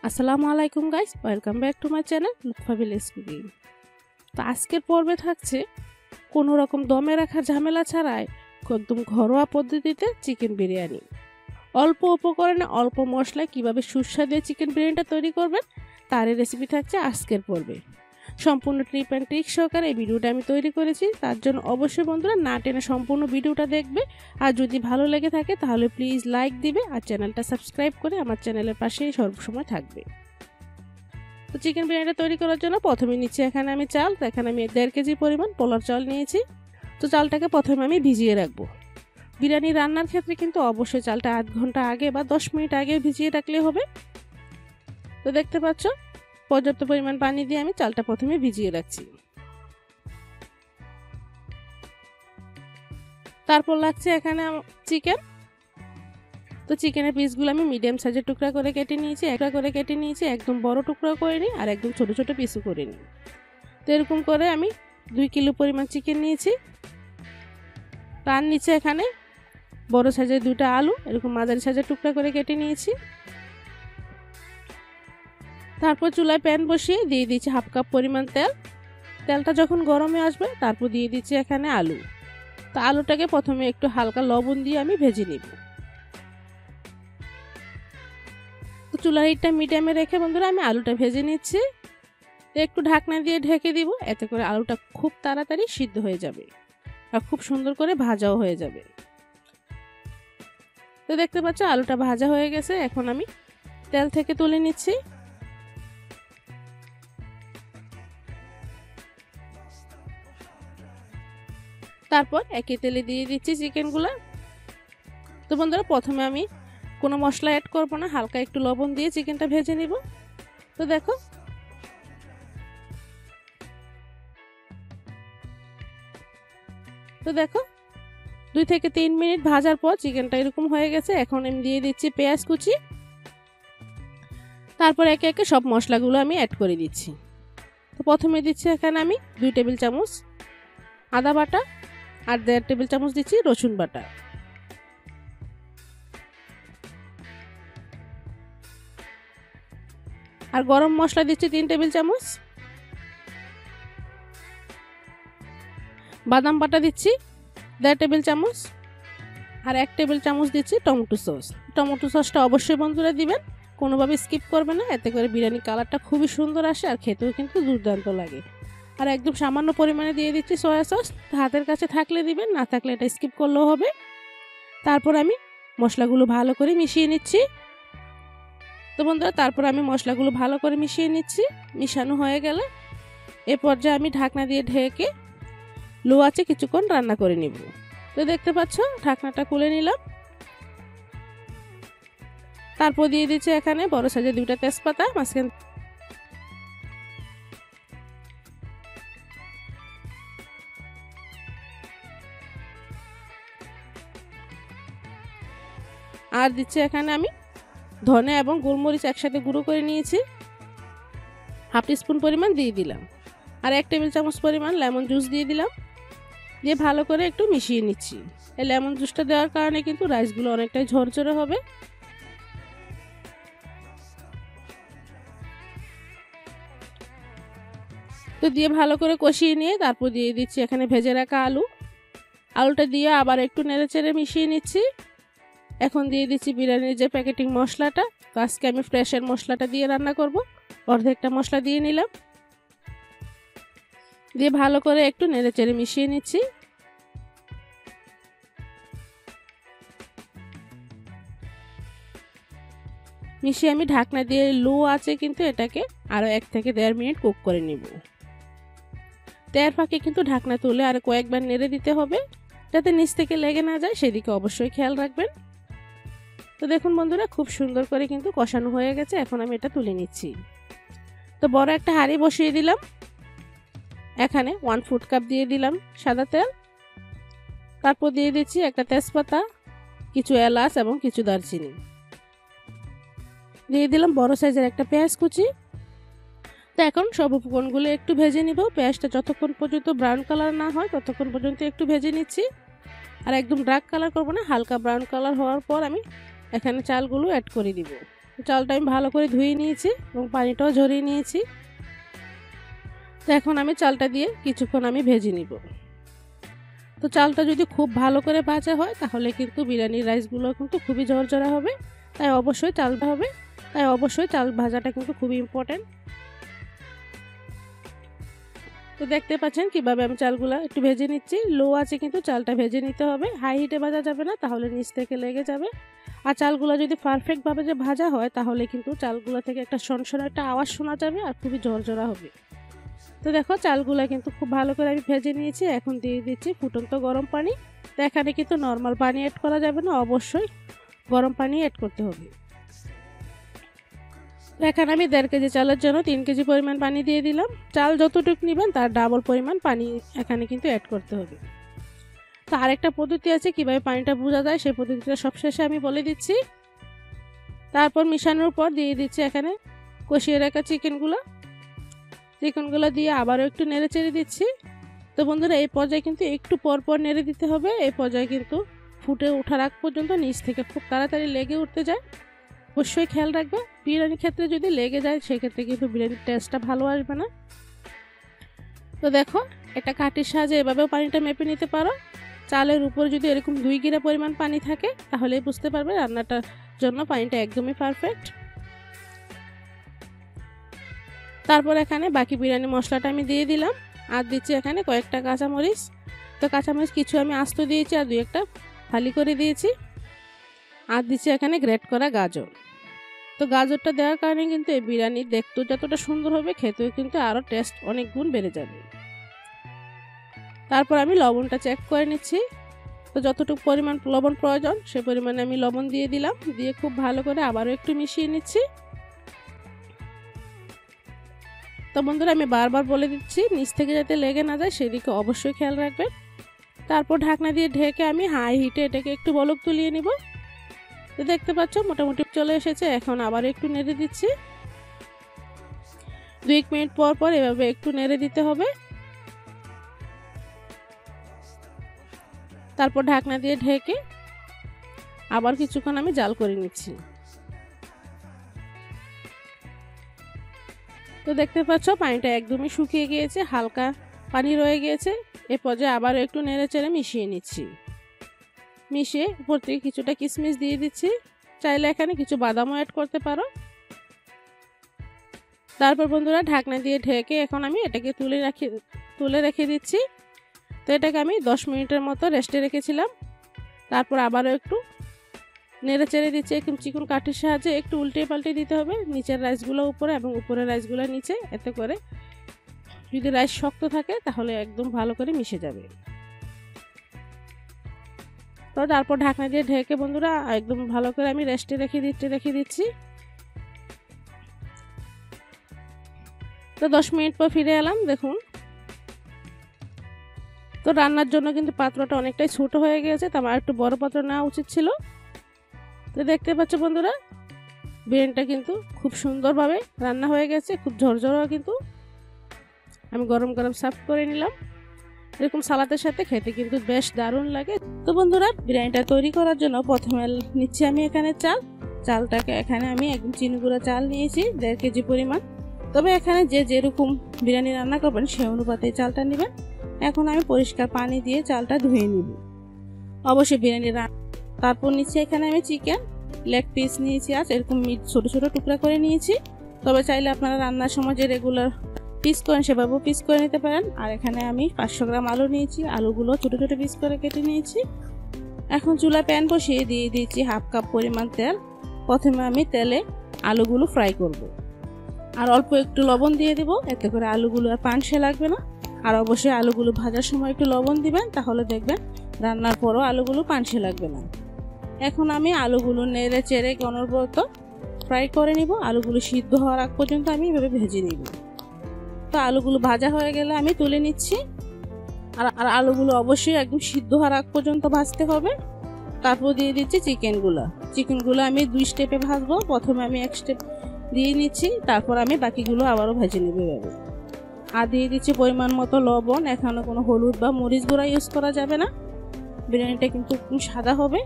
আসসালামু আলাইকুম guys, welcome back to my channel Lutfa village cooking. তো আজকের পর্বে থাকছে কোনো রকম দমে রাখার ঝামেলা ছাড়াই একদম ঘরোয়া পদ্ধতিতে চিকেন বিরিয়ানি। অল্প উপকরণে অল্প মশলায় কীভাবে সুস্বাদু চিকেন বিরিয়ানিটা তৈরি করবেন তারই রেসিপি থাকছে আজকের পর্বে। সম্পূর্ণ ট্রিপ অ্যান্ড ট্রিক সহকারে এই ভিডিওটা আমি তৈরি করেছি, তার জন্য অবশ্যই বন্ধুরা না টেনে সম্পূর্ণ ভিডিওটা দেখবে। আর যদি ভালো লেগে থাকে তাহলে প্লিজ লাইক দিবে আর চ্যানেলটা সাবস্ক্রাইব করে আমার চ্যানেলের পাশেই সর্বসময় থাকবে। তো চিকেন বিরিয়ানিটা তৈরি করার জন্য প্রথমে নিচ্ছি এখানে আমি চাল। তো এখানে আমি 1.5 কেজি পরিমাণ পোলার চাল নিয়েছি। তো চালটাকে প্রথমে আমি ভিজিয়ে রাখবো। বিরিয়ানি রান্নার ক্ষেত্রে কিন্তু অবশ্যই চালটা আধ ঘন্টা আগে বা 10 মিনিট আগে ভিজিয়ে রাখলে হবে। তো দেখতে পাচ্ছ পর্যাপ্ত পরিমাণ পানি দিয়ে আমি চালটা প্রথমে ভিজিয়ে রাখছি। তারপর লাগছে এখানে চিকেন। তো চিকেনের পিসগুলো আমি মিডিয়াম সাইজের টুকরা করে কেটে নিয়েছি, একদম বড় টুকরা করে নিই আর একদম ছোট ছোট পিসও করে নিই। তো এরকম করে আমি 2 কিলো পরিমাণ চিকেন নিয়েছি। তার নিচে এখানে বড় সাইজের 2টা আলু এরকম মাঝারি সাইজের টুকরা করে কেটে নিয়েছি। তারপর চুলায় প্যান বসিয়ে দিয়ে দিচ্ছি 1/2 কাপ পরিমাণ তেল। তেলটা যখন গরমে আসবে তারপর দিয়ে দিচ্ছি এখানে আলু। তো আলুটাকে প্রথমে একটু হালকা লবণ দিয়ে আমি ভেজে নিব। তো চুলার হিটটা মিডিয়ামে রেখে বন্ধুরা আমি আলুটা ভেজে নিচ্ছি। তো একটু ঢাকনা দিয়ে ঢেকে দিব, এতে করে আলুটা খুব তাড়াতাড়ি সিদ্ধ হয়ে যাবে আর খুব সুন্দর করে ভাজাও হয়ে যাবে। তো দেখতে পাচ্ছ আলুটা ভাজা হয়ে গেছে, এখন আমি তেল থেকে তুলে নিচ্ছি। তারপর একই তেলে দিয়ে দিচ্ছি চিকেনগুলো। তো বন্ধুরা প্রথমে আমি কোনো মশলা অ্যাড করব না, হালকা একটু লবণ দিয়ে চিকেনটা ভেজে নিব। তো দেখো তো দেখো 2 থেকে 3 মিনিট ভাজার পর চিকেনটা এরকম হয়ে গেছে। এখন আমি দিয়ে দিচ্ছি পেঁয়াজ কুচি। তারপর একে একে সব মশলাগুলো আমি অ্যাড করে দিচ্ছি। তো প্রথমে দিচ্ছি এখানে আমি 2 টেবিল চামচ আদা বাটা আর 1.5 টেবিল চামচ দিচ্ছি রসুন বাটা। আর গরম মশলা দিচ্ছি 3 টেবিল চামচ। বাদাম বাটা দিচ্ছি 1.5 টেবিল চামচ আর 1 টেবিল চামচ দিচ্ছি টমেটো সস। টমেটো সসটা অবশ্যই বন্ধুরা দিবেন, কোনোভাবে স্কিপ করবে না, এতে করে বিরিয়ানির কালারটা খুবই সুন্দর আসে আর খেতেও কিন্তু দুর্দান্ত লাগে। আর একদম সামান্য পরিমাণে দিয়ে দিচ্ছি সয়া সস। হাতের কাছে থাকলে দিবেন, না থাকলে এটা স্কিপ করলেও হবে। তারপর আমি মশলাগুলো ভালো করে মিশিয়ে নিচ্ছি। তো বন্ধুরা তারপর আমি মশলাগুলো ভালো করে মিশিয়ে নিচ্ছি। মিশানো হয়ে গেলে এ পর্যায়ে আমি ঢাকনা দিয়ে ঢেকে লো আঁচে কিছুক্ষণ রান্না করে নিব। তো দেখতে পাচ্ছ ঢাকনাটা খুলে নিলাম। তারপর দিয়ে দিচ্ছি এখানে বড় সাইজের 2টা তেজপাতা মাঝখানে। আর দিচ্ছি এখানে আমি ধনে এবং গোলমরিচ একসাথে গুঁড়ো করে নিয়েছি, 1/2 টিস্পুন পরিমাণ দিয়ে দিলাম। আর 1 টেবিল চামচ পরিমাণ লেমন জুস দিয়ে দিলাম। দিয়ে ভালো করে একটু মিশিয়ে নিচ্ছি। এই লেমন জুসটা দেওয়ার কারণে কিন্তু রাইসগুলো অনেকটাই ঝরঝরে হবে। তো দিয়ে ভালো করে কষিয়ে নিয়ে তারপর দিয়ে দিচ্ছি এখানে ভেজে রাখা আলুটা দিয়ে আবার একটু নেড়েচেড়ে মিশিয়ে নিচ্ছি। এখন দিয়ে দিচ্ছি বিরিয়ানির যে প্যাকেটিং মশলাটা। তো আজকে আমি ফ্রেশের মশলাটা দিয়ে রান্না করব। অর্ধেকটা মশলা দিয়ে নিলাম, দিয়ে ভালো করে একটু নেড়েচেড়ে মিশিয়ে নিচ্ছি। মিশিয়ে আমি ঢাকনা দিয়ে লো আঁচে কিন্তু এটাকে আরও 1 থেকে 1.5 মিনিট কুক করে নিব। এর ফাঁকে কিন্তু ঢাকনা তুলে আর কয়েকবার নেড়ে দিতে হবে, যাতে নিচ থেকে লেগে না যায়, সেদিকে অবশ্যই খেয়াল রাখবেন। তো দেখুন বন্ধুরা খুব সুন্দর করে কিন্তু কষানো হয়ে গেছে। এখন আমি এটা তুলে নিচ্ছি। তো বড় একটা হাঁড়ি বসিয়ে দিলাম। এখানে 1 ফুড কাপ দিয়ে দিলাম সাদা তেল। তারপর দিয়ে দিচ্ছি একটা তেজপাতা, কিছু এলাচ এবং কিছু দারচিনি। দিয়ে দিলাম বড় সাইজের একটা পেঁয়াজ কুচি। তো এখন সব উপকরণগুলো একটু ভেজে নিব। পেঁয়াজটা যতক্ষণ পর্যন্ত ব্রাউন কালার না হয় ততক্ষণ পর্যন্ত একটু ভেজে নিচ্ছি। আর একদম ডার্ক কালার করব না, হালকা ব্রাউন কালার হওয়ার পর আমি এখানে চালগুলো অ্যাড করে দিব। চালটা আমি ভালো করে ধুয়ে নিয়েছি এবং পানিটাও ঝরিয়ে নিয়েছি। তো এখন আমি চালটা দিয়ে কিছুক্ষণ আমি ভেজে নিব। তো চালটা যদি খুব ভালো করে ভাজা হয় তাহলে কিন্তু বিরিয়ানির রাইসগুলো কিন্তু খুবই ঝরঝরা হবে, তাই অবশ্যই চাল ভাজাটা কিন্তু খুবই ইম্পর্টেন্ট। তো দেখতে পাচ্ছেন কিভাবে আমি চালগুলো একটু ভেজে নিচ্ছি। লো আছে কিন্তু চালটা ভেজে নিতে হবে, হাই হিটে ভাজা যাবে না, তাহলে নিচ থেকে লেগে যাবে। আর চালগুলো যদি পারফেক্টভাবে যে ভাজা হয় তাহলে কিন্তু চালগুলো থেকে একটা সনসনে একটা আওয়াজ শোনা যাবে আর খুবই ঝরঝরা হবে। তো দেখো চালগুলো কিন্তু খুব ভালো করে আমি ভেজে নিয়েছি। এখন দিয়ে দিচ্ছি ফুটন্ত গরম পানি। তো এখানে কিন্তু নর্মাল পানি অ্যাড করা যাবে না, অবশ্যই গরম পানি অ্যাড করতে হবে। তো এখানে আমি 1.5 কেজি চালের জন্য 3 কেজি পরিমাণ পানি দিয়ে দিলাম। চাল যতটুকু নেবেন তার ডাবল পরিমাণ পানি এখানে কিন্তু অ্যাড করতে হবে। তো আরেকটা পদ্ধতি আছে কিভাবে পানিটা বোঝা যায়, সেই পদ্ধতিটা সবশেষে আমি বলে দিচ্ছি। তারপর মিশানোর পর দিয়ে দিচ্ছি এখানে কষিয়ে রাখা চিকেনগুলো দিয়ে আবারও একটু নেড়ে চেড়ে দিচ্ছি। তো বন্ধুরা এই পর্যায়ে কিন্তু একটু পরপর নেড়ে দিতে হবে। এই পর্যায়ে কিন্তু ফুটে ওঠার আগ পর্যন্ত নিচ থেকে খুব তাড়াতাড়ি লেগে উঠতে যায়, অবশ্যই খেয়াল রাখবে। বিরিয়ানির ক্ষেত্রে যদি লেগে যায় সেক্ষেত্রে কিন্তু বিরিয়ানির টেস্টটা ভালো আসবে না। তো দেখো একটা কাঠির সাহায্যে এভাবেও পানিটা মেপে নিতে পারো। চালের উপর যদি এরকম 2 গিরা পরিমাণ পানি থাকে তাহলেই বুঝতে পারবে রান্নাটার জন্য পানিটা একদমই পারফেক্ট। তারপর এখানে বাকি বিরিয়ানি মশলাটা আমি দিয়ে দিলাম, আর দিচ্ছি এখানে কয়েকটা কাঁচামরিচ। তো কাঁচামরিচ কিছু আমি আস্ত দিয়েছি আর 2-1টা ফালি করে দিয়েছি। আর দিচ্ছি এখানে গ্রেট করা গাজর। তো গাজরটা দেওয়ার কারণে কিন্তু এই বিরিয়ানি দেখতেও যতটা সুন্দর হবে, খেতেও কিন্তু আরও টেস্ট অনেক গুণ বেড়ে যাবে। তারপর আমি লবণটা চেক করে নিচ্ছি। তো যতটুকু পরিমাণ লবণ প্রয়োজন সে পরিমাণে আমি লবণ দিয়ে দিলাম, দিয়ে খুব ভালো করে আবারও একটু মিশিয়ে নিচ্ছি। তো বন্ধুরা আমি বারবার বলে দিচ্ছি নিচ থেকে যাতে লেগে না যায় সেদিকে অবশ্যই খেয়াল রাখবেন। তারপর ঢাকনা দিয়ে ঢেকে আমি হাই হিটে এটাকে একটু বলক তুলিয়ে নিব। তো দেখতে পাচ্ছ মোটামুটি চলে এসেছে। এখন আবার একটু নেড়ে দিচ্ছি। 2 মিনিট পর পর এভাবে একটু নেড়ে দিতে হবে। তারপর ঢাকনা দিয়ে ঢেকে আবার কিছুক্ষণ আমি জাল করে নিচ্ছি। তো দেখতে পাচ্ছ পানিটা একদমই শুকিয়ে গিয়েছে, হালকা পানি রয়ে গিয়েছে। এ পর্যায়ে আবার একটু নেড়ে চেড়ে মিশিয়ে নিচ্ছি। মিশিয়ে উপর থেকে কিছুটা কিশমিশ দিয়ে দিচ্ছি, চাইলে এখানে কিছু বাদামও অ্যাড করতে পারো। তারপর বন্ধুরা ঢাকনা দিয়ে ঢেকে এখন আমি এটাকে তুলে রেখে দিচ্ছি। তো এটাকে আমি 10 মিনিটের মতো রেস্টে রেখেছিলাম। তারপর আবারও একটু নেড়ে চেড়ে দিচ্ছি। একদম চিকন কাঠির সাহায্যে একটু উল্টে পাল্টে দিতে হবে, নিচের রাইসগুলো উপরে এবং উপরের রাইসগুলো নিচে। এতে করে যদি রাইস শক্ত থাকে তাহলে একদম ভালো করে মিশে যাবে। তো তারপর ঢাকনা দিয়ে ঢেকে বন্ধুরা একদম ভালো করে আমি রেস্টে রেখে দিচ্ছি। তো 10 মিনিট পর ফিরে এলাম। দেখুন তো রান্নার জন্য কিন্তু পাত্রটা অনেকটাই ছোট হয়ে গেছে, তো আমার একটু বড় পাত্র নেওয়া উচিত ছিল। তো দেখতে পাচ্ছ বন্ধুরা বিরিয়ানিটা কিন্তু খুব সুন্দরভাবে রান্না হয়ে গেছে, খুব ঝরঝরা। কিন্তু আমি গরম গরম সার্ভ করে নিলাম। এরকম সালাদের সাথে খেতে কিন্তু বেশ দারুণ লাগে। তো বন্ধুরা বিরিয়ানিটা তৈরি করার জন্য প্রথমে নিচ্ছি আমি এখানে চালটাকে এখানে আমি একদম চিনি গুঁড়া চাল নিয়েছি 1.5 কেজি পরিমাণ। তবে এখানে যে যেরকম বিরিয়ানি রান্না করবেন সে অনুপাতে চালটা নেবেন। এখন আমি পরিষ্কার পানি দিয়ে চালটা ধুয়ে নিব অবশ্যই বিরিয়ানি। তারপর নিচ্ছি এখানে আমি চিকেন লেগ পিস নিয়েছি, আজ এরকম ছোট ছোট টুকরা করে নিয়েছি। তবে চাইলে আপনারা রান্নার সময় যে রেগুলার পিস করেন সেভাবেও পিস করে নিতে পারেন। আর এখানে আমি 500 গ্রাম আলু নিয়েছি, আলুগুলো ছোট ছোট পিস করে কেটে নিয়েছি। এখন চুলা প্যান বসিয়ে দিয়ে দিয়েছি 1/2 কাপ পরিমাণ তেল। প্রথমে আমি তেলে আলুগুলো ফ্রাই করব, আর অল্প একটু লবণ দিয়ে দেব, এতে করে আলুগুলো আর পানসে লাগবে না। আর অবশ্যই আলুগুলো ভাজার সময় একটু লবণ দিবেন, তাহলে দেখবেন রান্নার পরও আলুগুলো পানসে লাগবে না। এখন আমি আলুগুলো নেড়ে চেড়ে অনবরত ফ্রাই করে নিব। আলুগুলো সিদ্ধ হওয়ার আগ পর্যন্ত আমি এভাবে ভেজে নিব। তো আলুগুলো ভাজা হয়ে গেলে আমি তুলে নিচ্ছি। আর আলুগুলো অবশ্যই একদম সিদ্ধ হওয়ার আগ পর্যন্ত ভাজতে হবে। তারপর দিয়ে দিচ্ছি চিকেনগুলো আমি 2 স্টেপে ভাজবো। প্রথমে আমি 1 স্টেপ দিয়ে নিচ্ছি, তারপর আমি বাকিগুলো আবারও ভেজে নেব এভাবে। আর দিয়ে দিচ্ছি পরিমাণ মতো লবণ। এখানে কোনো হলুদ বা মরিচ গুঁড়া ইউজ করা যাবে না, বিরিয়ানিটা কিন্তু একটু সাদা হবে।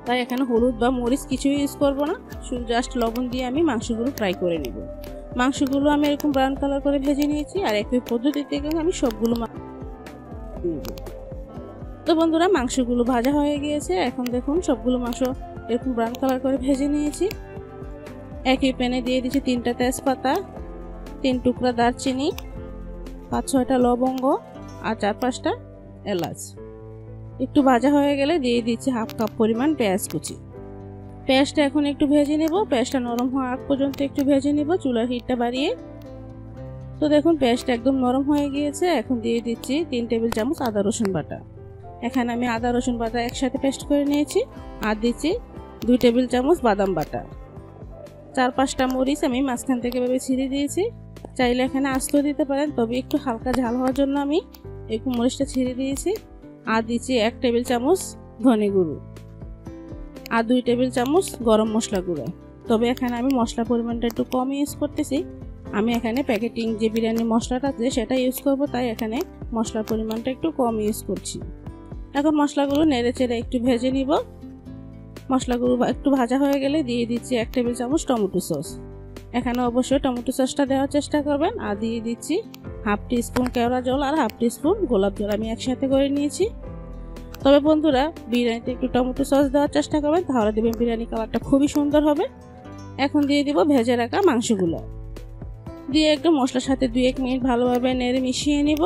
তাই এখানে হলুদ বা মরিচ কিছুই ইউজ করব না, শুধু জাস্ট লবণ দিয়ে আমি মাংসগুলো ফ্রাই করে নিব। মাংসগুলো আমি এরকম ব্রাউন কালার করে ভেজে নিয়েছি, আর একই পদ্ধতিতে আমি সবগুলো নিব। তো বন্ধুরা, মাংসগুলো ভাজা হয়ে গিয়েছে। এখন দেখুন সবগুলো মাংস এরকম ব্রাউন কালার করে ভেজে নিয়েছি। একই প্যানে দিয়ে দিচ্ছি 3টা তেজপাতা, 3 টুকরা দারচিনি, 5-6টা লবঙ্গ আর 4-5টা এলাচ। একটু ভাজা হয়ে গেলে দিয়ে দিচ্ছি 1/2 কাপ পরিমাণ পেঁয়াজ কুচি। পেঁয়াজটা এখন একটু ভেজে নেব, পেঁয়াজটা নরম হওয়ার আগ পর্যন্ত একটু ভেজে নেব চুলার হিটটা বাড়িয়ে। তো দেখুন পেঁয়াজটা একদম নরম হয়ে গিয়েছে। এখন দিয়ে দিচ্ছি 3 টেবিল চামচ আদা রসুন বাটা। এখানে আমি আদা রসুন বাটা একসাথে পেস্ট করে নিয়েছি। আর দিচ্ছি 2 টেবিল চামচ বাদাম বাটা। 4-5টা মরিচ আমি মাঝখান থেকে এভাবে ছিঁড়ে দিয়েছি। চাইলে এখানে আস্ত দিতে পারেন, তবে একটু হালকা ঝাল হওয়ার জন্য আমি একটু মরিচটা ছিঁড়ে দিয়েছি। আর দিচ্ছি 1 টেবিল চামচ ধনে গুঁড়ো আর 2 টেবিল চামচ গরম মশলা গুঁড়ো। তবে এখানে আমি মশলা পরিমাণটা একটু কম ইউজ করতেছি। আমি এখানে প্যাকেটিং যে বিরিয়ানি মশলাটা আছে সেটা ইউজ করব, তাই এখানে মশলার পরিমাণটা একটু কম ইউজ করছি। এখন মশলাগুলো নেড়ে চেড়ে একটু ভেজে নিব। মশলাগুলো একটু ভাজা হয়ে গেলে দিয়ে দিচ্ছি 1 টেবিল চামচ টমেটো সস। এখানে অবশ্যই টমেটো সসটা দেওয়ার চেষ্টা করবেন। আর দিয়ে দিচ্ছি 1/2 টিস্পুন কেওড়া জল আর 1/2 টিস্পুন গোলাপ জল আমি একসাথে করে নিয়েছি। তবে বন্ধুরা, বিরিয়ানিতে একটু টমেটো সস দেওয়ার চেষ্টা করবেন, তাহলে দেখবেন বিরিয়ানি কালারটা খুবই সুন্দর হবে। এখন দিয়ে দিব ভেজে রাখা মাংসগুলো, দিয়ে একটু মশলার সাথে 2-1 মিনিট ভালোভাবে নেড়ে মিশিয়ে নিব।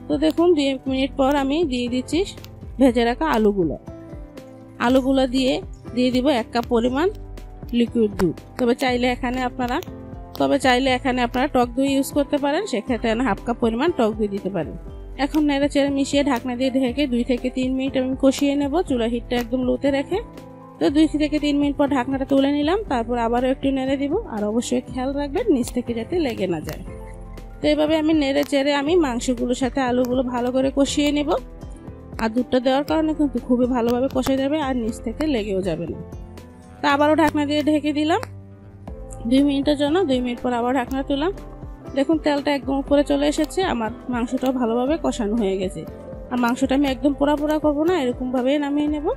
তো দেখুন 2-1 মিনিট পর আমি দিয়ে দিচ্ছি ভেজে রাখা আলুগুলো দিয়ে দিব 1 কাপ পরিমাণ লিকুইড দুধ। তবে চাইলে এখানে আপনারা টক দই ইউজ করতে পারেন, সেক্ষেত্রে 1/2 কাপ পরিমাণ টক দই দিতে পারেন। এখন নেড়ে চেড়ে মিশিয়ে ঢাকনা দিয়ে ঢেকে 2 থেকে 3 মিনিট আমি কষিয়ে নেব, চুলা হিটটা একদম লোতে রেখে। তো 2 থেকে 3 মিনিট পর ঢাকনাটা তুলে নিলাম। তারপর আবারও একটু নেড়ে দিব, আর অবশ্যই খেয়াল রাখবেন নিচ থেকে যাতে লেগে না যায়। তো এভাবে আমি নেড়ে চেড়ে আমি মাংসগুলোর সাথে আলুগুলো ভালো করে কষিয়ে নেব। আর দুধটা দেওয়ার কারণে কিন্তু খুবই ভালোভাবে কষে যাবে আর নিচ থেকে লেগেও যাবে না। তো আবারও ঢাকনা দিয়ে ঢেকে দিলাম 2 মিনিটের জন্য। 2 মিনিট পর আবার ঢাকনা তুললাম। দেখুন তেলটা একদম উপরে চলে এসেছে, আমার মাংসটাও ভালোভাবে কষানো হয়ে গেছে। আর মাংসটা আমি একদম পোড়া করবো না, এরকমভাবেই নামিয়ে নেব।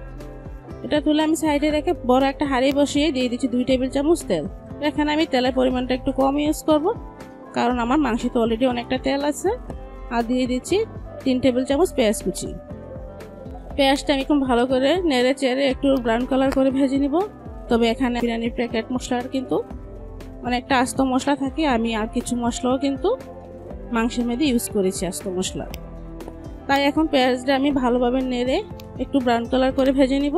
এটা তুলে আমি সাইডে রেখে বড় একটা হাঁড়ি বসিয়ে দিয়ে দিচ্ছি 2 টেবিল চামচ তেল। এখানে আমি তেলের পরিমাণটা একটু কম ইউজ করব, কারণ আমার মাংসতে অলরেডি অনেকটা তেল আছে। আর দিয়ে দিচ্ছি 3 টেবিল চামচ পেঁয়াজ কুচি। পেঁয়াজটা আমি এখন ভালো করে নেড়ে চেড়ে একটু ব্রাউন কালার করে ভেজে নিব। তবে এখানে বিরিয়ানির প্যাকেট মশলার কিন্তু অনেকটা আস্ত মশলা থাকে, আমি আর কিছু মশলাও কিন্তু মাংসের মধ্যে ইউজ করেছি আস্ত মশলা। তাই এখন পেঁয়াজটা আমি ভালোভাবে নেড়ে একটু ব্রাউন কালার করে ভেজে নিব।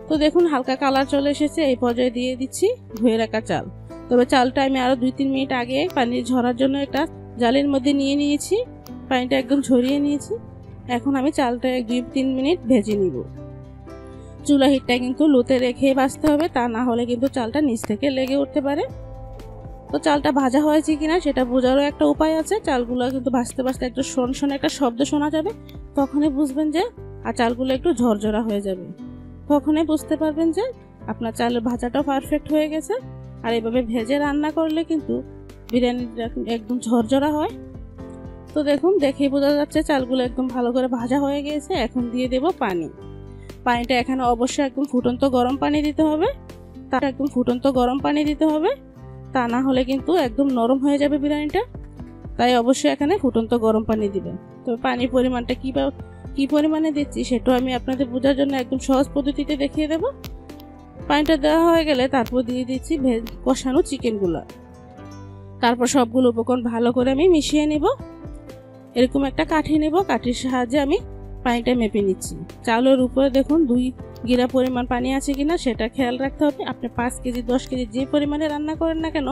তো দেখুন হালকা কালার চলে এসেছে। এই পর্যায়ে দিয়ে দিচ্ছি ধুয়ে রাখা চাল। তবে চালটা আমি আরও 2-3 মিনিট আগে পানি ঝরার জন্য একটা জালের মধ্যে নিয়ে নিয়েছি, পানিটা একদম ঝরিয়ে নিয়েছি। এখন আমি চালটা 2-3 মিনিট ভেজে নিব। চুলা হিটটা কিন্তু লোতে রেখে ভাজতে হবে, তা না হলে কিন্তু চালটা নিচ থেকে লেগে উঠতে পারে। তো চালটা ভাজা হয়েছে কিনা সেটা বোঝারও একটা উপায় আছে। চালগুলো কিন্তু ভাজতে ভাজতে একটু শোন একটা শব্দ শোনা যাবে, তখনই বুঝবেন যে আর চালগুলো একটু ঝরঝরা হয়ে যাবে। তখনই বুঝতে পারবেন যে আপনার চালের ভাজাটাও পারফেক্ট হয়ে গেছে। আর এভাবে ভেজে রান্না করলে কিন্তু বিরিয়ানিটা একদম ঝরঝরা হয়। তো দেখুন দেখেই বোঝা যাচ্ছে চালগুলো একদম ভালো করে ভাজা হয়ে গেছে। এখন দিয়ে দেব পানিটা এখানে অবশ্যই একদম ফুটন্ত গরম পানি দিতে হবে, তা না হলে কিন্তু একদম নরম হয়ে যাবে বিরিয়ানিটা। তাই অবশ্যই এখানে ফুটন্ত গরম পানি দিবেন। তো পানির পরিমাণটা কি পরিমাণে দিচ্ছি সেটাও আমি আপনাদের বোঝার জন্য একদম সহজ পদ্ধতিতে দেখিয়ে দেব। পানিটা দেওয়া হয়ে গেলে তারপর দিয়ে দিচ্ছি কষানো চিকেনগুলো। তারপর সবগুলো উপকরণ ভালো করে আমি মিশিয়ে নেব। এরকম একটা কাঠি নেব, কাঠির সাহায্যে আমি পানিটা মেপে নিচ্ছি। চালের উপরে দেখুন 2 গিরা পরিমাণ পানি আছে কিনা সেটা খেয়াল রাখতে হবে। আপনি 5 কেজি 10 কেজি যে পরিমাণে রান্না করেন না কেন,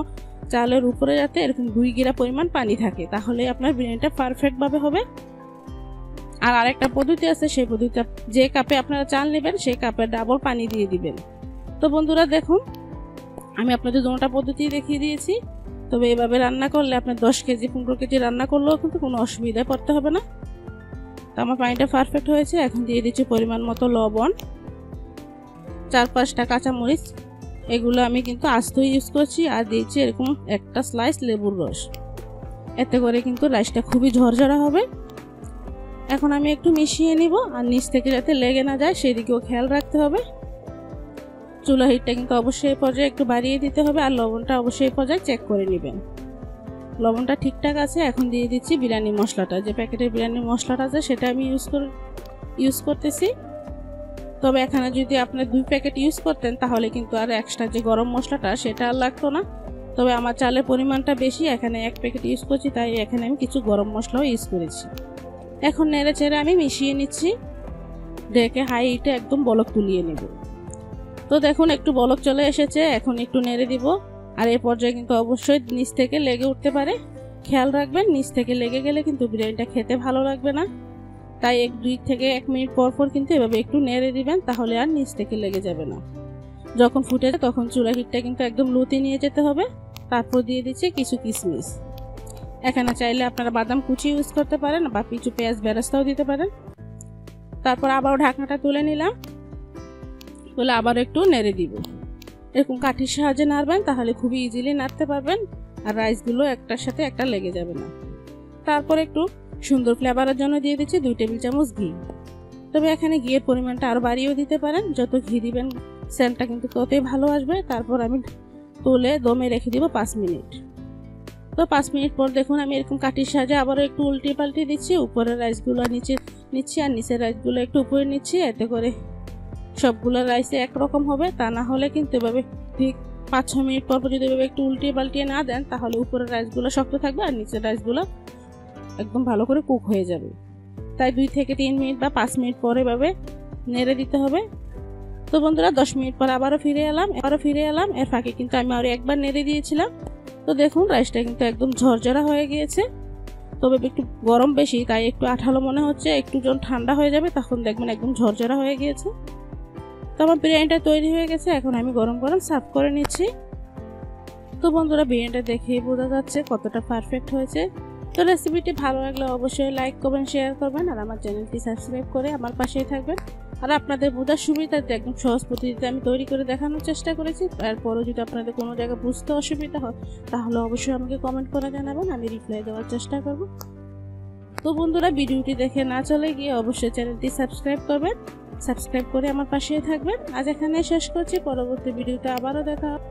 চালের উপরে যাতে এরকম 2 গিরা পরিমাণ পানি থাকে, তাহলে আপনার বিরিয়ানিটা পারফেক্ট ভাবে হবে। আর আরেকটা পদ্ধতি আছে, সেই পদ্ধতিটা যে কাপে আপনারা চাল নেবেন সেই কাপের ডাবল পানি দিয়ে দিবেন। তো বন্ধুরা দেখুন আমি আপনাদের দুটোটা পদ্ধতি দেখিয়ে দিয়েছি। তবে এভাবে রান্না করলে আপনার 10 কেজি 15 কেজি রান্না করলেও কিন্তু কোনো অসুবিধায় পড়তে হবে না। তো আমার পানিটা পারফেক্ট হয়েছে। এখন দিয়ে দিচ্ছি পরিমাণ মতো লবণ, 4-5টা কাঁচামরিচ, এগুলো আমি কিন্তু আস্ত ইউজ করছি। আর দিয়েছি এরকম একটা স্লাইস লেবুর রস, এতে করে কিন্তু রাইসটা খুবই ঝরঝরা হবে। এখন আমি একটু মিশিয়ে নিব, আর নিচ থেকে যাতে লেগে না যায় সেদিকেও খেয়াল রাখতে হবে। চুলা হিটটা কিন্তু অবশ্যই এই পর্যায়ে একটু বাড়িয়ে দিতে হবে, আর লবণটা অবশ্যই এই পর্যায়ে চেক করে নেবেন। লবণটা ঠিকঠাক আছে। এখন দিয়ে দিচ্ছি বিরিয়ানি মশলাটা, যে প্যাকেটের বিরিয়ানি মশলাটা আছে সেটা আমি ইউজ করতেছি। তবে এখানে যদি আপনার 2 প্যাকেট ইউজ করতেন তাহলে কিন্তু আর এক্সট্রা যে গরম মশলাটা সেটা আর লাগতো না। তবে আমার চালের পরিমাণটা বেশি, এখানে 1 প্যাকেট ইউজ করছি, তাই এখানে আমি কিছু গরম মশলাও ইউজ করেছি। এখন নেড়ে চেড়ে আমি মিশিয়ে নিচ্ছি, ডেকে হাই হিটে একদম বলক তুলিয়ে নেব। তো দেখুন একটু বলক চলে এসেছে, এখন একটু নেড়ে দিব। আর এই পর্যায়ে কিন্তু অবশ্যই নিচ থেকে লেগে উঠতে পারে, খেয়াল রাখবেন। নিচ থেকে লেগে গেলে কিন্তু বিরিয়ানিটা খেতে ভালো লাগবে না, তাই 2 থেকে 1 মিনিট পর পর কিন্তু এভাবে একটু নেড়ে দিবেন, তাহলে আর নিচ থেকে লেগে যাবে না। যখন ফুটে যায় তখন চুলা হিটটা কিন্তু একদম লোতে নিয়ে যেতে হবে। তারপর দিয়ে দিচ্ছি কিছু কিশমিশ। এখানে চাইলে আপনারা বাদাম কুচি ইউজ করতে পারেন বা কিছু পেঁয়াজ বেরেস্তাও দিতে পারেন। তারপর আবারও ঢাকনাটা তুলে নিলাম, তুলে আবার একটু নেড়ে দিব। এরকম কাঠির সাহায্যে নাড়বেন, তাহলে খুবই ইজিলি নাড়তে পারবেন, আর রাইসগুলো একটার সাথে একটা লেগে যাবে না। তারপর একটু সুন্দর ফ্লেভারের জন্য দিয়ে দিচ্ছি 2 টেবিল চামচ ঘি। তবে এখানে ঘিয়ের পরিমাণটা আরও বাড়িয়েও দিতে পারেন, যত ঘি দিবেন সেন্টটা কিন্তু ততই ভালো আসবে। তারপর আমি তুলে দমে রেখে দিব 5 মিনিট। তো 5 মিনিট পর দেখুন আমি এরকম কাঠির সাহায্যে আবারও একটু উল্টিয়ে পাল্টিয়ে দিচ্ছি। উপরের রাইসগুলো নিচে নিচ্ছি, আর নিচের রাইসগুলো একটু উপরে নিচ্ছি, এতে করে সবগুলো রাইসে একরকম হবে। তা না হলে কিন্তু এভাবে ঠিক 5-6 মিনিট পর যদি এভাবে একটু উল্টিয়ে পাল্টিয়ে না দেন, তাহলে উপরের রাইসগুলো শক্ত থাকবে আর নিচের রাইসগুলো একদম ভালো করে কুক হয়ে যাবে। তাই 2 থেকে 3 মিনিট বা 5 মিনিট পরে এভাবে নেড়ে দিতে হবে। তো বন্ধুরা 10 মিনিট পর আবারও ফিরে এলাম। এর ফাঁকে কিন্তু আমি আরও একবার নেড়ে দিয়েছিলাম। তো দেখুন রাইসটা কিন্তু একদম ঝরঝরা হয়ে গিয়েছে। তবে একটু গরম বেশি, তাই একটু আঠালো মনে হচ্ছে। একটু যখন ঠান্ডা হয়ে যাবে তখন দেখবেন একদম ঝরঝরা হয়ে গিয়েছে। তো আমার বিরিয়ানিটা তৈরি হয়ে গেছে, এখন আমি গরম গরম সার্ভ করে নিচ্ছি। তো বন্ধুরা বিরিয়ানিটা দেখেই বোঝা যাচ্ছে কতটা পারফেক্ট হয়েছে। তো রেসিপিটি ভালো লাগলে অবশ্যই লাইক করবেন, শেয়ার করবেন, আর আমার চ্যানেলটি সাবস্ক্রাইব করে আমার পাশেই থাকবেন। আর আপনাদের বোঝার সুবিধাতে একদম সহজ পদ্ধতিতে আমি তৈরি করে দেখানোর চেষ্টা করেছি। এরপরও যদি আপনাদের কোনো জায়গায় বুঝতে অসুবিধা হয় তাহলে অবশ্যই আমাকে কমেন্ট করে জানাবেন, আমি রিপ্লাই দেওয়ার চেষ্টা করব। তো বন্ধুরা ভিডিওটি দেখে না চলে গিয়ে অবশ্যই চ্যানেলটি সাবস্ক্রাইব করবেন, সাবস্ক্রাইব করে আমার পাশেই থাকবেন। আজ এখানে শেষ করছি, পরবর্তী ভিডিওতে আবারও দেখা হবে।